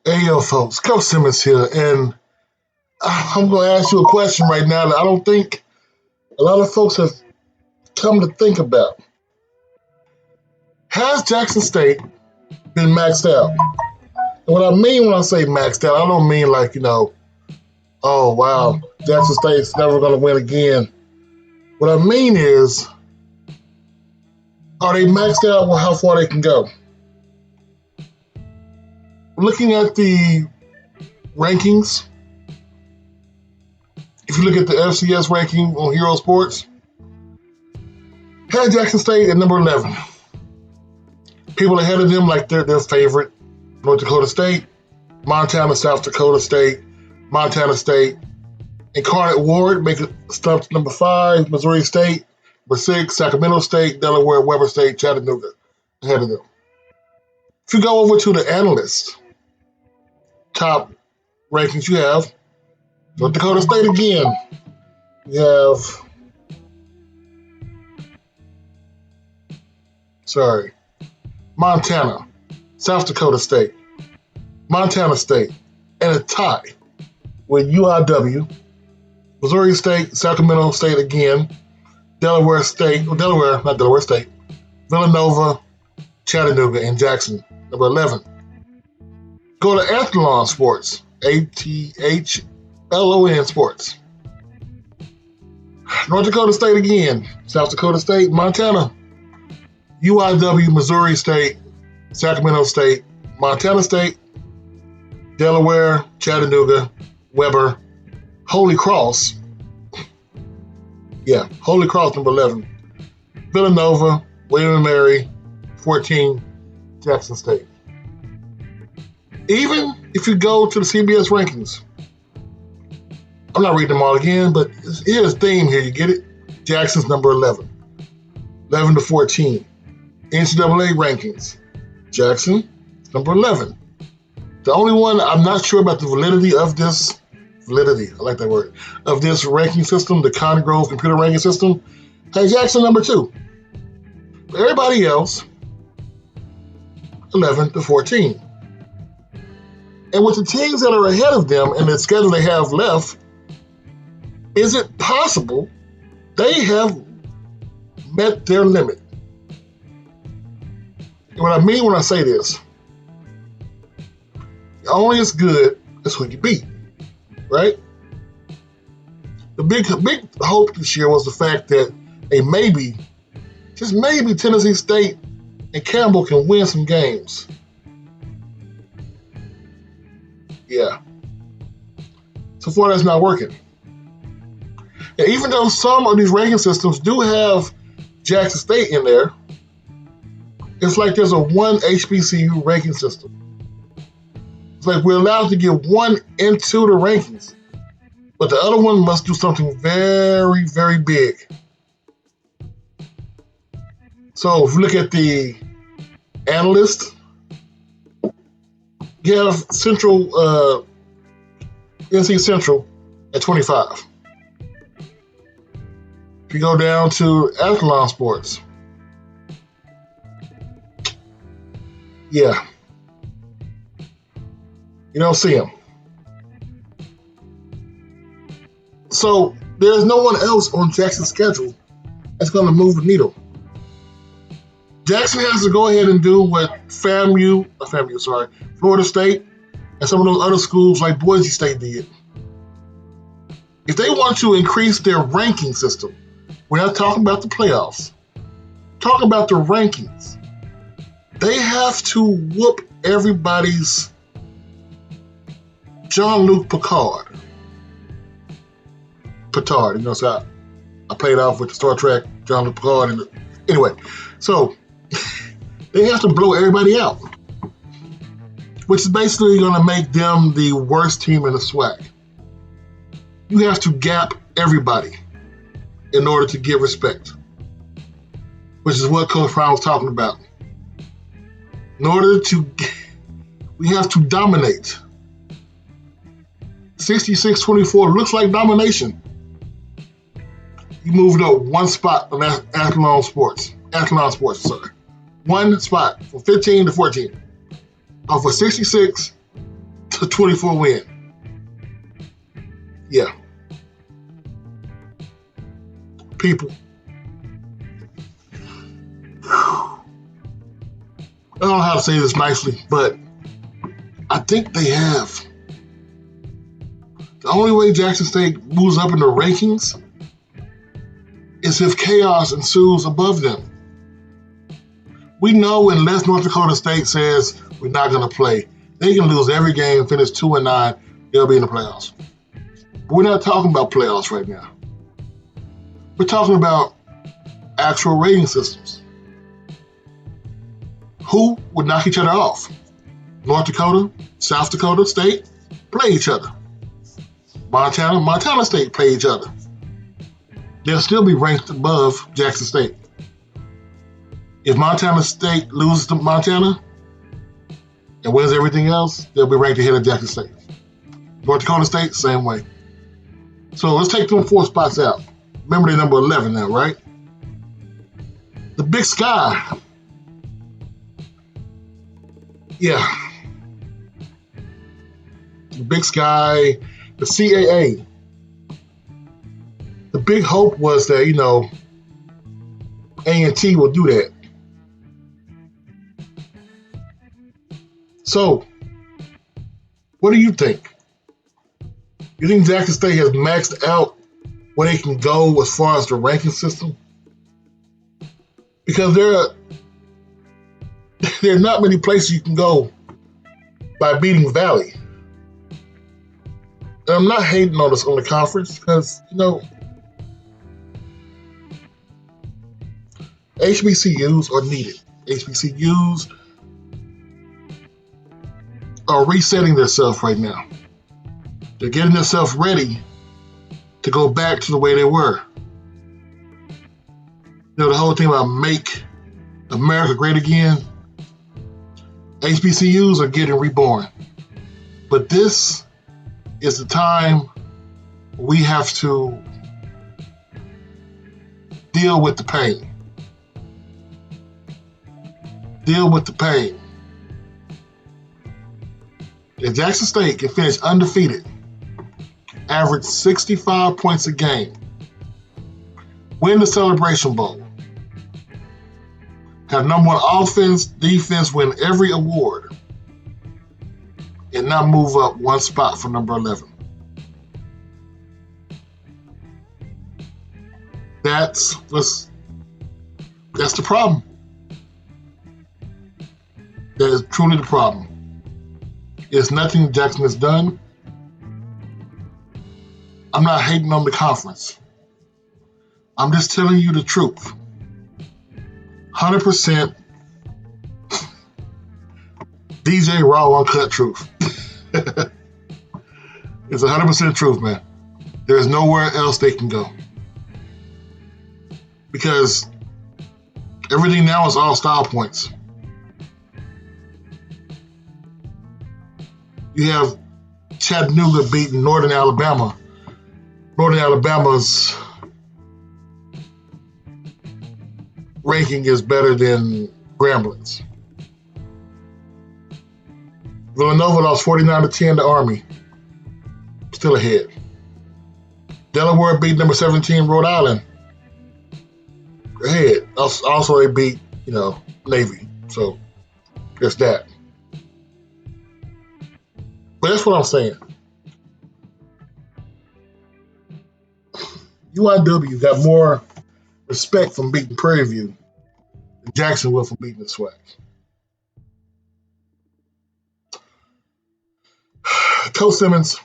Hey, yo, folks, Coach Simmons here, and I'm going to ask you a question right now that I don't think a lot of folks have come to think about. Has Jackson State been maxed out? And what I mean when I say maxed out, I don't mean like, oh, wow, Jackson State's never going to win again. What I mean is, are they maxed out with how far they can go? Looking at the rankings, if you look at the FCS ranking on Hero Sports, had Jackson State at number 11. People ahead of them like their favorite, North Dakota State, Montana, South Dakota State, Montana State, Incarnate Ward make it stuff to number 5, Missouri State, number 6, Sacramento State, Delaware, Weber State, Chattanooga ahead of them. If you go over to the analysts, top rankings you have, North Dakota State again. You have, Montana, South Dakota State, Montana State, and a tie with UIW, Missouri State, Sacramento State again, Delaware State, not Delaware State, Villanova, Chattanooga, and Jackson, number 11. Go to Athlon Sports, ATHLON Sports. North Dakota State again, South Dakota State, Montana, UIW, Missouri State, Sacramento State, Montana State, Delaware, Chattanooga, Weber, Holy Cross. Yeah, Holy Cross, number 11. Villanova, William & Mary, 14, Jackson State. Even if you go to the CBS rankings, I'm not reading them all again, but here's a theme here. You get it? Jackson's number 11. 11 to 14. NCAA rankings. Jackson, number 11. The only one I'm not sure about the validity, I like that word, of this ranking system, the Congrove computer ranking system, has Jackson number 2. But everybody else, 11 to 14. And with the teams that are ahead of them and the schedule they have left, is it possible they have met their limit? And what I mean when I say this, you're only as good as who you beat, right? The big hope this year was the fact that just maybe Tennessee State and Campbell can win some games. Yeah. So far, that's not working. And even though some of these ranking systems do have Jackson State in there, it's like there's a one HBCU ranking system. It's like we're allowed to get one into the rankings, but the other one must do something very, very big. So if you look at the analyst, you have NC Central at 25. If you go down to Athlon Sports, yeah, you don't see them. So there's no one else on Jackson's schedule that's going to move the needle. Jackson has to go ahead and do what Florida State and some of those other schools like Boise State did. If they want to increase their ranking system, we're not talking about the playoffs, talking about the rankings, they have to whoop everybody's Jean-Luc Picard. So I played off with the Star Trek Jean-Luc Picard. Anyway, so they have to blow everybody out, which is basically going to make them the worst team in the SWAC. You have to gap everybody in order to get respect, which is what Coach Brown was talking about. We have to dominate. 66-24 looks like domination. You moved up one spot on Athlon Sports, One spot from 15 to 14. Off of 66 to 24 win. Yeah. People. I don't know how to say this nicely, but I think they have. The only way Jackson State moves up in the rankings is if chaos ensues above them. We know unless North Dakota State says we're not going to play, they can lose every game, finish 2-9, they'll be in the playoffs. But we're not talking about playoffs right now. We're talking about actual rating systems. Who would knock each other off? North Dakota, South Dakota State play each other. Montana State play each other. They'll still be ranked above Jackson State. If Montana State loses to Montana and wins everything else, they'll be ranked ahead of Jackson State. North Dakota State, same way. So let's take them 4 spots out. Remember they're number 11 now, right? The Big Sky. Yeah. The Big Sky, the CAA. The big hope was that, A&T will do that. So, what do you think? You think Jackson State has maxed out where they can go as far as the ranking system? Because there are not many places you can go by beating Valley. And I'm not hating on this on the conference because, HBCUs are needed. HBCUs are resetting themselves right now. They're getting themselves ready to go back to the way they were. The whole thing about make America great again, HBCUs are getting reborn. But this is the time we have to deal with the pain. Deal with the pain. If Jackson State can finish undefeated, average 65 points a game, win the Celebration Bowl, have number 1 offense, defense, win every award, and not move up 1 spot from number 11. That's the problem. That is truly the problem. It's nothing Jackson has done. I'm not hating on the conference. I'm just telling you the truth. 100% DJ Raw Uncut truth. It's 100% truth, man. There's nowhere else they can go. Because everything now is all style points. You have Chattanooga beating Northern Alabama. Northern Alabama's ranking is better than Grambling's. Villanova lost 49-10 to Army. Still ahead. Delaware beat number 17 Rhode Island. Ahead. Also they beat, Navy. So there's that. But that's what I'm saying. UIW got more respect from beating Prairie View than Jacksonville from beating the SWAC. Coach Simmons,